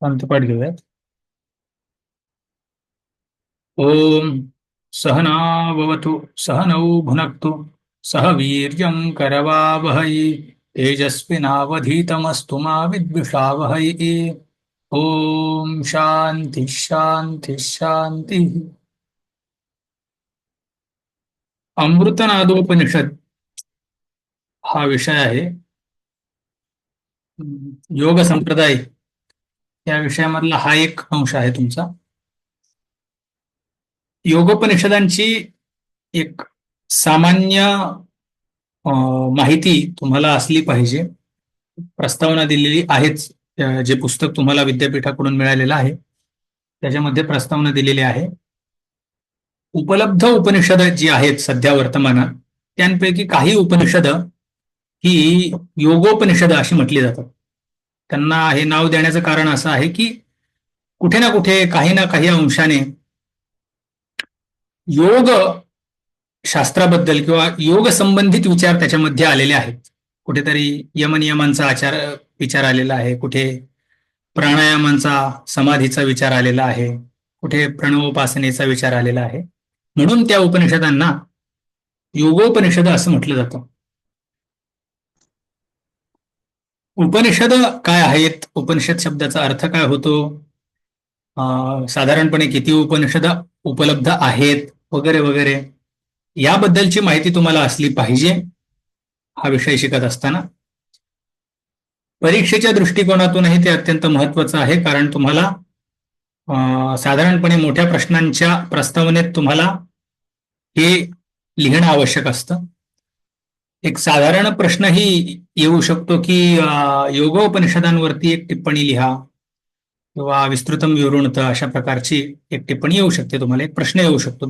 अंतपाठ घेऊयात. ओम सहनाववतु सहनौ भुनक्तु सह वीर्यं करवावहै तेजस्विनावधीतमस्तु मा विद्विषावहै। ओम शांती शांती शांती. अमृतनादोपनिषद हा विषय आहे. योग संप्रदाय या विषयामधला हा एक अंश आहे तुमचा. योगोपनिषदांची एक सामान्य माहिती तुम्हाला असली पाहिजे. प्रस्तावना दिलेली आहेच. जे पुस्तक तुम्हाला विद्यापीठाकडून मिळालेलं आहे त्याच्यामध्ये प्रस्तावना दिलेली आहे. उपलब्ध उपनिषद जी आहेत सध्या वर्तमानात त्यांपैकी काही उपनिषद ही योगोपनिषद अशी म्हटली जातात. त्यांना हे नाव देण्याचं कारण असं आहे की कुठे ना कुठे काही ना काही अंशाने योग शास्त्राबद्दल किंवा योग संबंधित विचार त्याच्यामध्ये आलेले आहेत. कुठेतरी यमनियमांचा विचार आलेला आहे, कुठे प्राणायामांचा समाधीचा विचार आलेला आहे, कुठे प्रणवोपासनेचा विचार आलेला आहे. म्हणून त्या उपनिषदांना योगोपनिषद असं म्हटलं जातं. उपनिषद काय आहेत, उपनिषद शब्दाचा अर्थ काय होतो, साधारणपणे किती उपनिषद उपलब्ध आहेत वगैरे वगैरे याबद्दलची माहिती तुम्हाला असली पाहिजे हा विषय शिकत असताना. परीक्षेच्या दृष्टिकोनातूनही ते अत्यंत महत्वाचं आहे, कारण तुम्हाला साधारणपणे मोठ्या प्रश्नांच्या प्रस्तावनेत तुम्हाला हे लिहिणं आवश्यक असतं. एक साधारण प्रश्नही येऊ शकतो की योगोपनिषदांवरती एक टिप्पणी लिहा किंवा विस्तृतम विवृणत अशा प्रकारची एक टिप्पणी येऊ शकते. तुम्हाला एक प्रश्न येऊ शकतो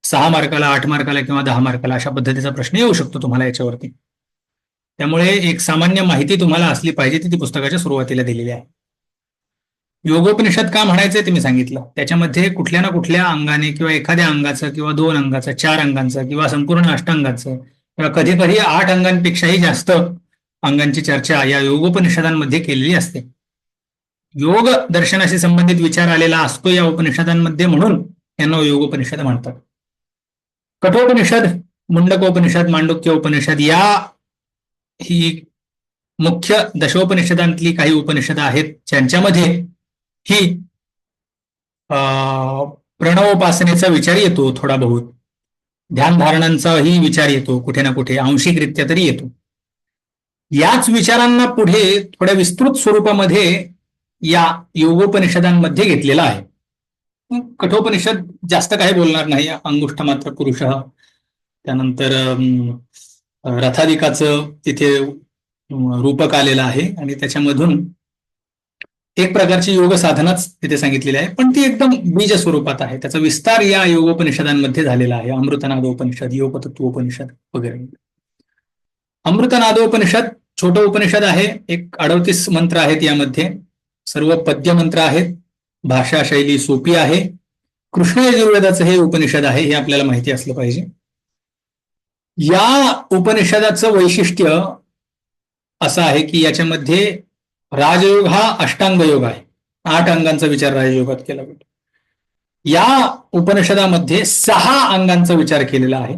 6 मार्काला, 8 मार्काला किंवा 10 मार्काला अशा पद्धतीचा प्रश्न येऊ शकतो तुम्हाला याच्यावरती. त्यामुळे एक सामान्य माहिती तुम्हाला असली पाहिजे ती पुस्तकाच्या सुरुवातीला दिलेली आहे. योगोपनिषद का म्हणायचंय ते मी सांगितलं. त्याच्यामध्ये कुठल्या ना कुठल्या अंगाने किंवा एखाद्या अंगाचं किंवा 2 अंगाचं, 4 अंगांचं किंवा संपूर्ण अष्टांगाचं किंवा कधी कधी 8 अंगांपेक्षाही जास्त अंगांची चर्चा या योगोपनिषदांमध्ये केलेली असते. योग दर्शनाशी संबंधित विचार आलेला असतो या उपनिषदांमध्ये, म्हणून यांना योगोपनिषद म्हणतात. कठोपनिषद, मुंडकोपनिषद, मांडुक्य उपनिषद या ही मुख्य दशोपनिषदांतली काही उपनिषद आहेत ज्यांच्यामध्ये ही प्रणवोपासनेचा विचार येतो, थोडा बहुत ध्यानधारणांचाही विचार येतो, कुठे ना कुठे आंशिकरित्या तरी येतो. याच विचारांना पुढे थोड्या विस्तृत स्वरूपामध्ये या योगोपनिषदांमध्ये घेतलेला आहे. कठोपनिषद जास्त काही बोलणार नाही. अंगुष्ठ मात्र पुरुष, त्यानंतर रथाधिकाचं तिथे रूपक आलेलं आहे आणि त्याच्यामधून एक प्रकारची योग साधनाच तिथे सांगितलेली आहे, पण ती एकदम बीज स्वरूपात आहे. त्याचा विस्तार या योगोपनिषदांमध्ये झालेला आहे. अमृतनादोपनिषद, योगतत्वोपनिषद वगैरे. अमृतनादोपनिषद छोटं उपनिषद आहे. एक 38 मंत्र आहेत यामध्ये. सर्व पद्य मंत्र आहेत. भाषा शैली सोपी आहे. कृष्ण यजुर्वेदाचं हे उपनिषद आहे, हे आपल्याला माहिती असलं पाहिजे. या उपनिषदाचं वैशिष्ट्य असं आहे की याच्यामध्ये राजयोग हा अष्टांग योग आहे. 8 अंगांचा विचार राजयोगात केला जातो. या उपनिषदामध्ये 6 अंगांचा विचार केलेला आहे.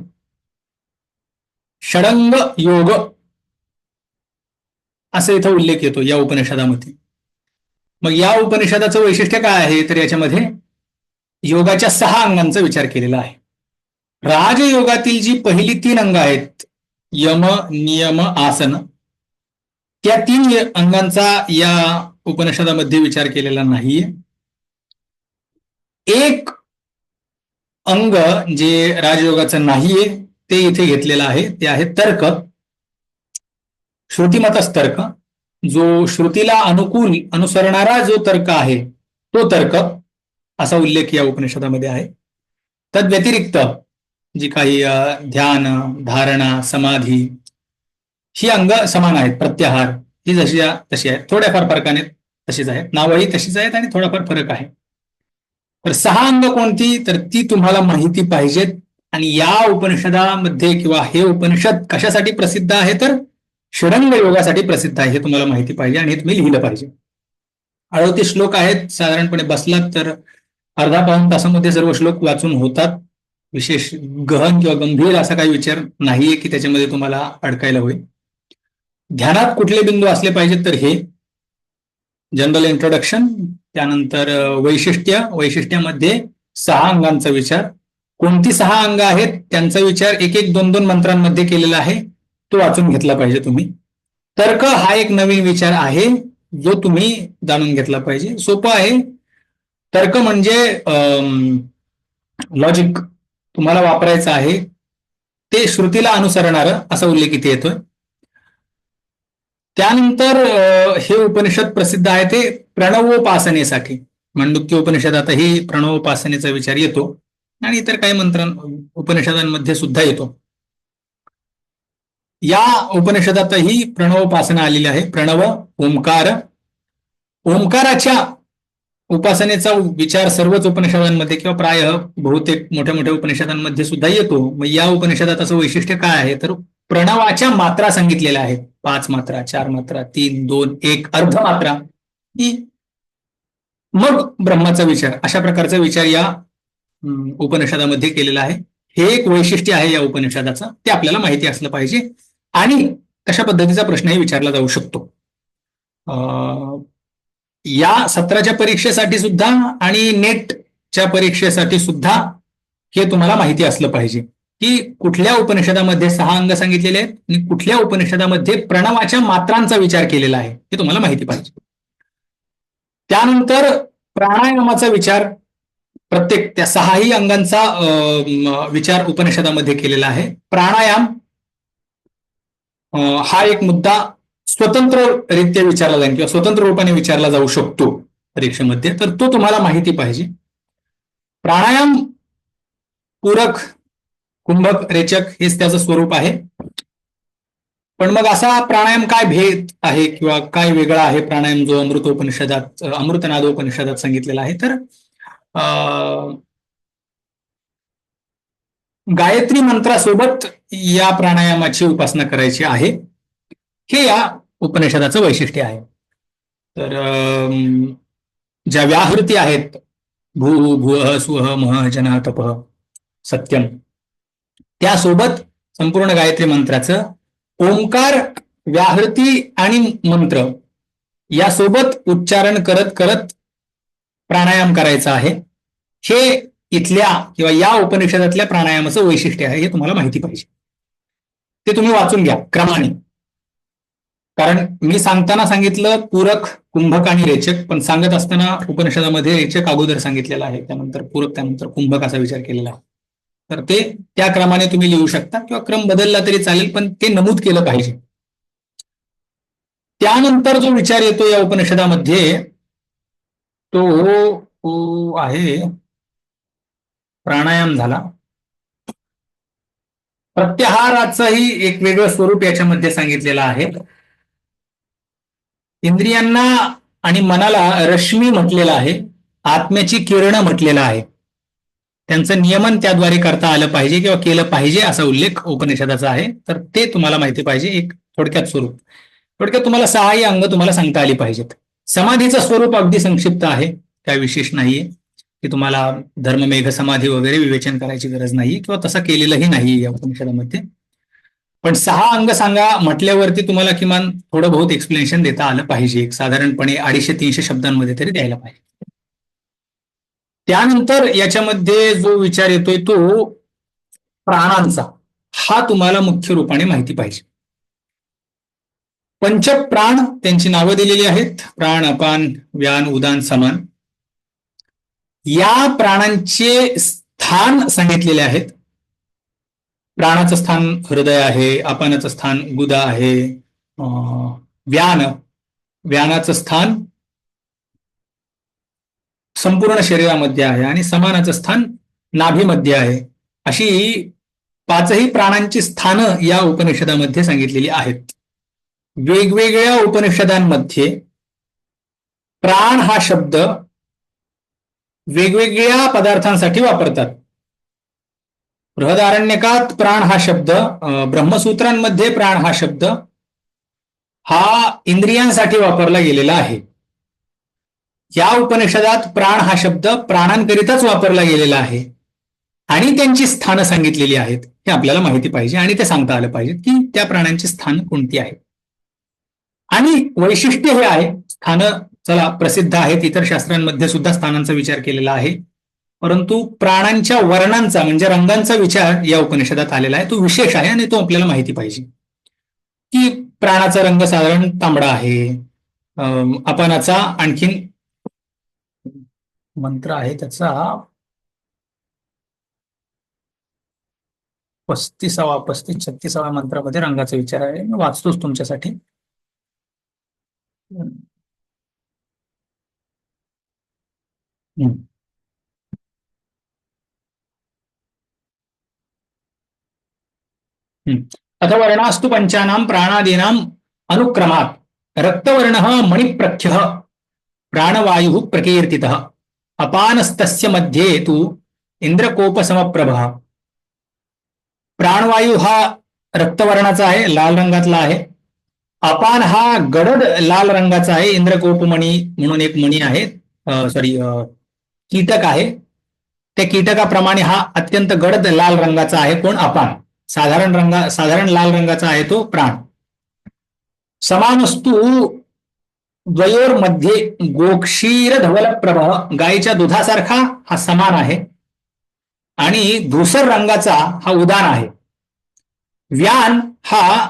षडंग योग असा इथं उल्लेख येतो या उपनिषदामध्ये. मग या उपनिषदाचं वैशिष्ट्य काय आहे, तर याच्यामध्ये योगाच्या 6 अंगांचा विचार केलेला आहे. राजयोगातील जी पहिली 3 अंग आहेत, यम, नियम, आसन, त्या 3 अंगांचा या उपनिषदामध्ये विचार केलेला नाहीये. एक अंग जे राजयोगाचं नाहीये ते इथे घेतलेलं आहे. ते आहे तर्क, श्रुतिमतच तर्क. जो श्रुतीला अनुकूल अनुसरणारा जो तर्क आहे तो तर्क, असा उल्लेख या उपनिषदामध्ये आहे. तद व्यतिरिक्त जी काही ध्यान, धारणा, समाधी ही अंग समान आहेत. प्रत्याहार ही जशी तशी आहेत, थोड्याफार फरकाने तशीच आहेत. नावही तशीच आहेत आणि थोडाफार फरक आहे. तर 6 अंग कोणती, तर ती तुम्हाला माहिती पाहिजेत. आणि या उपनिषदामध्ये किंवा हे उपनिषद कशासाठी प्रसिद्ध आहे, तर षडंग योगासाठी प्रसिद्ध आहे. हे तुम्हाला माहिती पाहिजे आणि हे तुम्ही लिहिलं पाहिजे. 38 श्लोक आहेत. साधारणपणे बसलात तर अर्धा पाऊण तासामध्ये सर्व श्लोक वाचून होतात. विशेष गहन किंवा गंभीर असा काही विचार नाहीये की त्याच्यामध्ये तुम्हाला अडकायला होईल. ध्यानात कुठले बिंदू असले पाहिजेत तर हे जनरल इंट्रोडक्शन, त्यानंतर वैशिष्ट्यामध्ये 6 अंगांचा विचार, कोणती 6 अंग आहेत त्यांचा विचार एक एक 2-2 मंत्रांमध्ये केलेला आहे, तो वाचून घेतला पाहिजे तुम्ही. तर्क हा एक नवीन विचार आहे जो तुम्ही जाणून घेतला पाहिजे. सोपं आहे. तर्क म्हणजे लॉजिक तुम्हाला वापरायचं आहे ते श्रुतीला अनुसरणारं असा उल्लेख इथे येतोय. त्यानंतर हे उपनिषद प्रसिद्ध आहे ते प्रणवोपासनेसाठी. मांडुक्य उपनिषदातही प्रणवोपासनेचा विचार येतो आणि इतर काही उपनिषदांमध्ये सुद्धा येतो. या उपनिषदातही प्रणवोपासना आलेली आहे. प्रणव, ओंकार. ओंकाराच्या उपासनेचा विचार सर्वच उपनिषदांमध्ये किंवा प्रायः बहुतेक मोठ्या मोठ्या उपनिषदांमध्ये सुद्धा येतो. मग या उपनिषदात असं वैशिष्ट्य काय आहे तर प्रणवाच्या मात्रा सांगितलेल्या आहेत. 5 मात्रा, 4 मात्रा, 3, 2, 1 अर्धमात्रा, मग ब्रह्माचा विचार, अशा प्रकारचा विचार या उपनिषदामध्ये केलेला आहे. हे एक वैशिष्ट्य आहे या उपनिषदाचं, ते आपल्याला माहिती असलं पाहिजे आणि तशा पद्धतीचा प्रश्नही विचारला जाऊ शकतो. या सत्राच्या परीक्षेसाठी सुद्धा आणि नेटच्या परीक्षेसाठी सुद्धा हे तुम्हाला माहिती असलं पाहिजे की कुठल्या उपनिषदामध्ये 6 अंग सांगितलेले आहेत आणि कुठल्या उपनिषदामध्ये प्रणवाच्या मात्रांचा विचार केलेला आहे हे तुम्हाला माहिती पाहिजे. त्यानंतर प्राणायामाचा विचार, प्रत्येक त्या 6ही अंगांचा विचार उपनिषदामध्ये केलेला आहे. प्राणायाम हा एक मुद्दा स्वतंत्ररित्या विचारला जाईल किंवा स्वतंत्र रूपाने विचारला जाऊ शकतो परीक्षेमध्ये, तर तो तुम्हाला माहिती पाहिजे. प्राणायाम पूरक, कुंभक, रेचक हेच त्याचं स्वरूप आहे. पण मग असा प्राणायाम काय भेद आहे किंवा काय वेगळा आहे प्राणायाम जो अमृतनाद उपनिषदात सांगितलेला आहे, तर गायत्री मंत्रासोबत या प्राणायामाची उपासना करायची आहे, हे या उपनिषदाचं वैशिष्ट्य आहे. तर ज्या व्याहृती आहेत, भू भुवः सुवः महः जनः तपः सत्यम, त्यासोबत संपूर्ण गायत्री मंत्राचं ओंकार, व्याहृती आणि मंत्र यासोबत उच्चारण करत करत प्राणायाम करायचा आहे. हे इथल्या किंवा या उपनिषदातल्या प्राणायामाचं वैशिष्ट्य आहे, हे तुम्हाला माहिती पाहिजे. ते तुम्ही वाचून घ्या क्रमाने, कारण मी सांगताना सांगितलं पूरक, कुंभक आणि रेचक, पण सांगत असताना उपनिषदामध्ये रेचक अगोदर सांगितलेलं आहे, त्यानंतर पूरक, त्यानंतर कुंभक असा विचार केलेला आहे. तर ते त्या क्रमाने तुम्ही लिहू शकता किंवा क्रम बदलला तरी चालेल, पण ते नमूद केलं पाहिजे. त्यानंतर जो विचार येतो या उपनिषदामध्ये तो आहे प्राणायाम झाला. प्रत्याहाराचंही एक वेगळं स्वरूप याच्यामध्ये सांगितलेलं आहे. इंद्रियांना आणि मनाला रश्मी म्हटलेलं आहे, आत्म्याची किरण म्हटलेलं आहे. त्यांचं नियमन त्याद्वारे करता आलं पाहिजे किंवा केलं पाहिजे असा उल्लेख उपनिषदाचा आहे. तर ते तुम्हाला माहिती पाहिजे. एक थोडक्यात स्वरूप, थोडक्यात तुम्हाला 6ही अंग तुम्हाला सांगता आली पाहिजेत. समाधीचं स्वरूप अगदी संक्षिप्त आहे, काय विशेष नाहीये की तुम्हाला धर्ममेघ समाधी वगैरे विवेचन करायची गरज नाही किंवा तसं केलेलंही नाही या उपनिषदामध्ये. पण 6 अंग सांगा म्हटल्यावरती तुम्हाला किमान थोडं बहुत एक्सप्लेनेशन देता आलं पाहिजे, साधारणपणे 250-300 शब्दांमध्ये तरी द्यायला पाहिजे. त्यानंतर याच्यामध्ये जो विचार येतोय तो प्राणांचा, हा तुम्हाला मुख्य रूपाने माहिती पाहिजे. पंचप्राण त्यांची नावं दिलेली आहेत, प्राण, अपान, व्यान, उदान, समान. या प्राणांचे स्थान सांगितलेले आहेत. प्राणाचं स्थान हृदय आहे, अपानाचं स्थान गुदा आहे, व्यानाचं स्थान संपूर्ण शरीरामध्ये आहे आणि समानाचं स्थान नाभीमध्ये आहे. अशी 5ही प्राणांची स्थानं या उपनिषदामध्ये सांगितलेली आहेत. वेगवेगळ्या उपनिषदांमध्ये प्राण हा शब्द वेगवेगळ्या पदार्थांसाठी वापरतात. बृहदारण्यकात प्राण हा शब्द, ब्रह्मसूत्रांमध्ये प्राण हा शब्द हा इंद्रियांसाठी वापरला गेलेला आहे. या उपनिषदात प्राण हा शब्द प्राणांकरिताच वापरला गेलेला आहे आणि त्यांची स्थानं सांगितलेली आहेत हे आपल्याला माहिती पाहिजे आणि ते सांगता आलं पाहिजे की त्या प्राण्यांची स्थानं कोणती आहेत. आणि वैशिष्ट्य हे आहे, स्थानं चला प्रसिद्ध आहेत, इतर शास्त्रांमध्ये सुद्धा स्थानांचा विचार केलेला आहे, परंतु प्राणांच्या वर्णांचा म्हणजे रंगांचा विचार या उपनिषदात आलेला आहे. तो विशेष आहे आणि तो आपल्याला माहिती पाहिजे की प्राणाचा रंग साधारण तांबडा आहे. अपनाचा आणखीन मंत्र आहे त्याचा 35-36 मंत्रामध्ये रंगाचा विचार आहे. मी वाचतोच तुमच्यासाठी. अथ वर्णास्तु पंचानां प्राणादीनां अनुक्रमात् रक्तवर्णः मणिप्रख्यः प्राणवायुः प्रकीर्तितः अपानस्तस्य मध्ये तु इंद्रकोपसमप्रभः. प्राणवायू हा रक्तवर्णाचा आहे, लाल रंगातला आहे. अपान हा गडद लाल रंगाचा आहे. इंद्रकोपमणी म्हणून एक मणी आहे, कीटक आहे. त्या कीटकाप्रमाणे हा अत्यंत गडद लाल रंगाचा आहे. कोण? अपान. साधारण लाल रंगाचा आहे तो प्राण. समानस्तु द्वयोर्मध्ये गोक्षीर धवल प्रभः. गायीच्या दुधासारखा हा समान आहे आणि धूसर रंगाचा हा उदान आहे. व्यान हा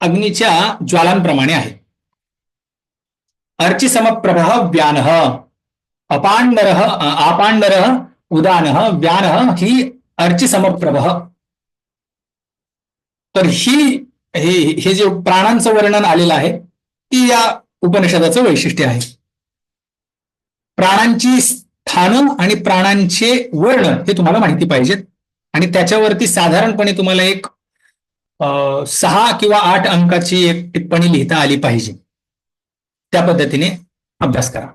अग्नीच्या ज्वालांप्रमाणे आहे. अर्ची समप्रभः व्यानः. आपांडरः उदानः व्यानः ही अर्ची समप्रभः. तर हे जे प्राणांचं वर्णन आलेलं आहे ती या उपनिषदाचं वैशिष्ट्य आहे. प्राणांची स्थानं आणि प्राणांचे वर्ण हे तुम्हाला माहिती पाहिजेत आणि त्याच्यावरती साधारणपणे तुम्हाला एक 6 किंवा 8 अंकाची एक टिप्पणी लिहिता आली पाहिजे. त्या पद्धतीने अभ्यास करा.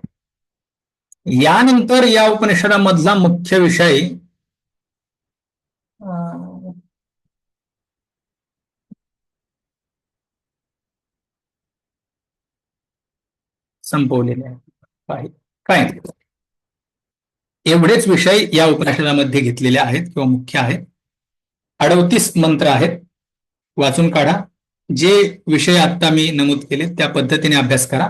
यानंतर या उपनिषदामधला मुख्य विषय संपवलेले आहे. काय एवढेच विषय या उपनिषदामध्ये घेतलेले आहेत किंवा मुख्य आहेत. 38 मंत्र आहेत, वाचून काढा. जे विषय आता मी नमूद केले त्या पद्धतीने अभ्यास करा.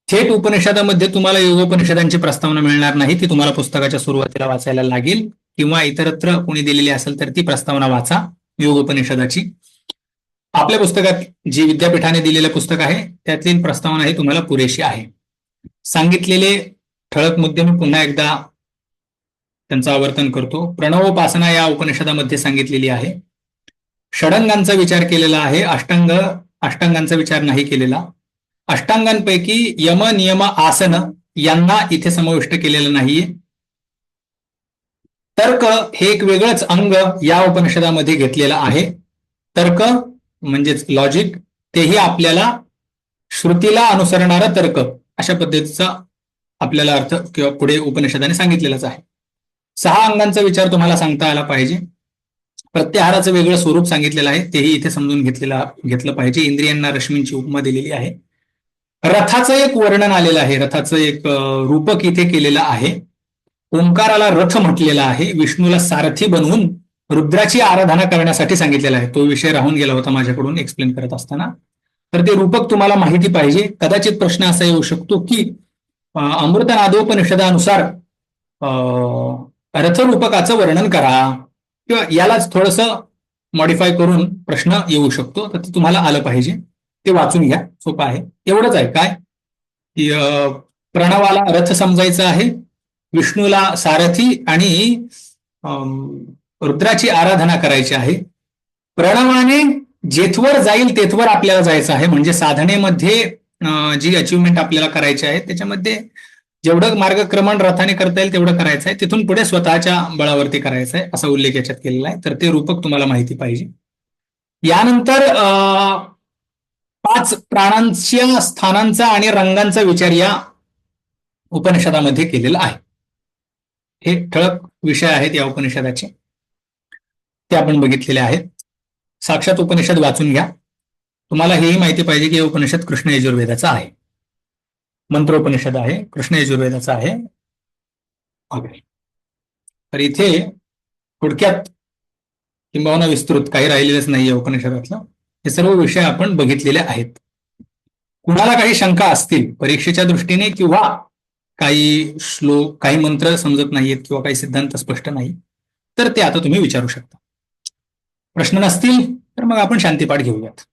थेट उपनिषदामध्ये तुम्हाला योगोपनिषदांची प्रस्तावना मिळणार नाही, ती तुम्हाला पुस्तकाच्या सुरुवातीला वाचायला लागेल किंवा इतरत्र कोणी दिलेली असेल तर ती प्रस्तावना वाचा योगोपनिषदाची. आपल्या पुस्तकात जी विद्यापीठाने दिलेलं पुस्तक आहे त्यातली प्रस्तावना ही तुम्हाला पुरेशी आहे. सांगितलेले ठळक मुद्दे मी पुन्हा एकदा त्यांचं आवर्तन करतो. प्रणवोपासना या उपनिषदामध्ये सांगितलेली आहे. षडंगांचा विचार केलेला आहे, अष्टांगांचा विचार नाही केलेला. अष्टांगांपैकी यम नियम आसन यांना इथे समाविष्ट केलेलं नाहीये. तर्क हे एक वेगळंच अंग या उपनिषदामध्ये घेतलेलं आहे. तर्क म्हणजेच लॉजिक, तेही आपल्याला श्रुतीला अनुसरणारा तर्क अशा पद्धतीचा आपल्याला अर्थ किंवा पुढे उपनिषदाने सांगितलेलाच आहे. 6 अंगांचा विचार तुम्हाला सांगता आला पाहिजे. प्रत्याहाराचं वेगळं स्वरूप सांगितलेलं आहे, तेही इथे समजून घेतलं पाहिजे. इंद्रियांना रश्मींची उपमा दिलेली आहे. रथाचं एक वर्णन आलेलं आहे, रथाचं एक रूपक इथे केलेलं आहे. ओंकाराला रथ म्हटलेला आहे. विष्णूला सारथी बनवून रुद्राची आराधना करण्यासाठी सांगितलेला आहे. तो विषय राहून गेला होता माझ्याकडून एक्सप्लेन करत असताना. तर ते रूपक तुम्हाला माहिती पाहिजे. कदाचित प्रश्न असा येऊ शकतो की अमृतनादोपनिषदानुसार रथरूपकाचं वर्णन करा किंवा यालाच थोडंसं मॉडिफाय करून प्रश्न येऊ शकतो. तर ते तुम्हाला आलं पाहिजे. ते वाचून घ्या, सोपं आहे. एवढंच आहे काय की प्रणवाला रथ समजायचा आहे, विष्णूला सारथी आणि रुद्राची आराधना करायची आहे. प्रणवाने जेथवर जाईल तेथवर आपल्याला जायचं आहे. म्हणजे साधनेमध्ये जी अचिव्हमेंट आपल्याला करायची आहे त्याच्यामध्ये जेवढं मार्गक्रमण रथाने करता येईल तेवढं करायचं आहे. तिथून पुढे स्वतःच्या बळावरती करायचं आहे असा उल्लेख याच्यात केलेला आहे. तर ते रूपक तुम्हाला माहिती पाहिजे. यानंतर 5 प्राणांच्या स्थानांचा आणि रंगांचा विचार या उपनिषदामध्ये केलेला आहे. हे ठळक विषय आहेत या उपनिषदाचे, ते आपण बघितलेले आहेत. साक्षात उपनिषद वाचून घ्या. तुम्हाला हेही माहिती पाहिजे की हे उपनिषद कृष्ण यजुर्वेदाचा आहे. मंत्रोपनिषद आहे, कृष्ण यजुर्वेदाचा आहे वगैरे. तर इथे थोडक्यात किंबहुना विस्तृत काही राहिलेलंच नाहीये उपनिषदातलं. हे सर्व विषय आपण बघितलेले आहेत. कुणाला काही शंका असतील परीक्षेच्या दृष्टीने किंवा काही श्लोक काही मंत्र समजत नाहीयेत किंवा काही सिद्धांत स्पष्ट नाही तर ते आता तुम्ही विचारू शकता. प्रश्न नसतील तर मग आपण शांतीपाठ घेऊयात.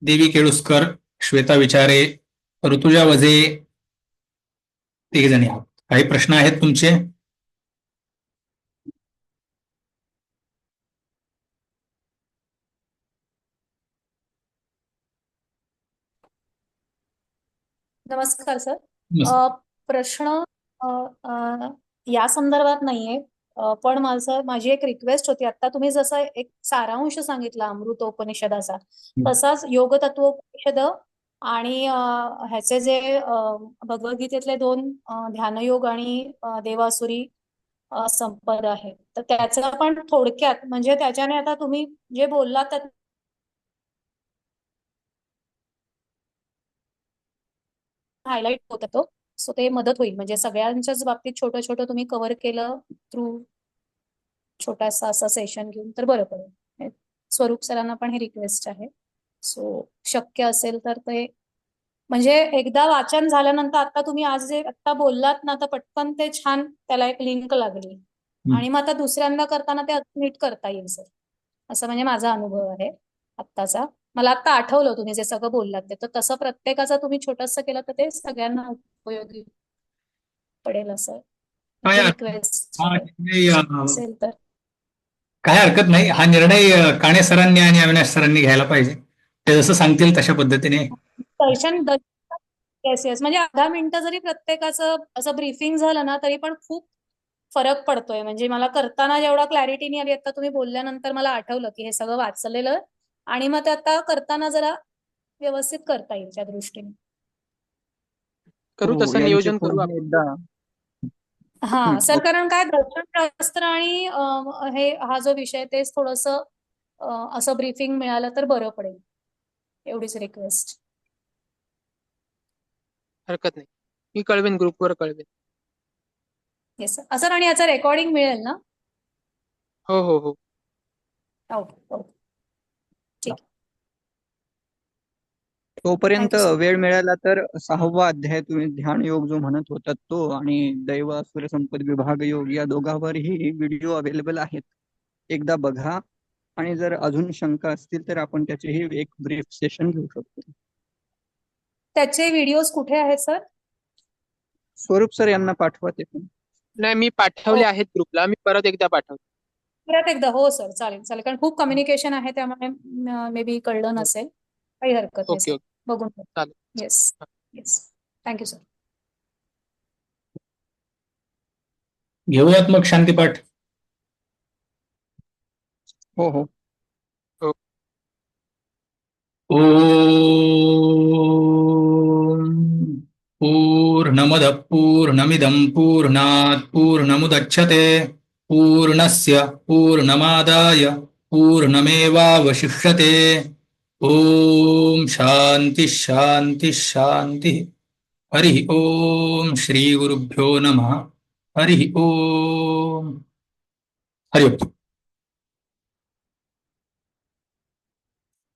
देवी केळुसकर, श्वेता विचारे, ऋतुजा वजे, तिघ जणी आहोत. काही प्रश्न आहेत तुमचे? नमस्कार सर. प्रश्न अ, अ, या संदर्भात नाहीये, पण माझी एक रिक्वेस्ट होती. आता तुम्ही जसं एक सारांश सांगितला अमृतोपनिषदाचा, तसाच योग तत्वोपनिषद आणि ह्याचे जे भगवद्गीतेतले 2 ध्यानयोग आणि देवासुरी संपद आहे, तर त्याचं पण थोडक्यात म्हणजे त्याच्याने आता तुम्ही जे बोललात हायलाइट होत तो, सो ते मदत होईल. म्हणजे सगळ्यांच्याच बाबतीत छोटं छोटं तुम्ही कव्हर केलं थ्रू छोटासा असा सेशन घेऊन तर बरं पडेल. स्वरूप सरांना पण हे रिक्वेस्ट आहे. सो शक्य असेल तर ते म्हणजे एकदा वाचन झाल्यानंतर आता तुम्ही आज जे आता बोललात ना, तर पटकन ते छान त्याला एक लिंक लागली आणि मग आता दुसऱ्यांदा करताना ते नीट करता येईल सर, असं म्हणजे माझा अनुभव आहे आत्ताचा. मला आता आठवलं तुम्ही जे सगळं बोललात ते, तर तसं प्रत्येकाचं तुम्ही छोटंसं केलं तर ते सगळ्यांना उपयोगी पडेल असं काय रिक्वेस्ट हा आहे निर्णय, असेल तर. काय हरकत नाही. हा निर्णय काणे सरांनी आणि अविनाश सरांनी घ्यायला पाहिजे. ते जसं सांगतील तशा पद्धतीने. सेशन येस येस, म्हणजे 10 मिनिटं जरी प्रत्येकाचं असं ब्रीफिंग झालं ना तरी पण खूप फरक पडतोय. म्हणजे मला करताना जेवढा क्लॅरिटी नाही आली, आता तुम्ही बोलल्यानंतर मला आठवलं की हे सगळं वाचलेलं आणि मग ते आता करताना जरा व्यवस्थित करता येईल त्या दृष्टीने. करू हो, तसं यांचे नियोजन करू पुन्हा आपण. एकदा हा सर, कारण काय दर्शनशास्त्र आणि हे हा जो विषय तेच थोडस असं ब्रीफिंग मिळालं तर बरं पडेल, एवढीच रिक्वेस्ट. हरकत नाही, मी कळवेन, ग्रुपवर कळवेन. Yes sir. आणि याचं रेकॉर्डिंग मिळेल ना? हो हो हो. ओके ओके, ठीक. तोपर्यंत थँक्यू सर. वेळ मिळाला तर 6वा अध्याय तुम्ही ध्यान योग जो म्हणत होता तो आणि दैव असुर संपद विभाग योग या दोघांवरही व्हिडिओ अवेलेबल आहेत, एकदा बघा. आणि जर अजून शंका असतील तर आपण त्याचेही एक ब्रीफ सेशन घेऊ शकतो. त्याचे व्हिडिओज कुठे आहेत सर? स्वरूप सर यांना पाठवा ते पण. नाही, मी पाठवले आहेत ग्रुपला, मी परत एकदा पाठवतो. परत एकदा. हो सर, चालेल चालेल, कारण खूप कम्युनिकेशन आहे त्यामुळे मे बी कळलं नसेल. काही हरकत नाही ओके सर, ओके, बघून. चालेल. Yes yes, thank you sir. घेऊयात मग शांतीपाठ. हो हो. ओम पूर्णमदः पूर्णमिदं पूर्णात् पूर्णमुदच्यते पूर्णस्य पूर्णमादाय पूर्णमेवावशिष्यते. ओम शांति शांति शांति. हरि ओम. श्री गुरुभ्यो नमः. हरि ओम. हरि ओम.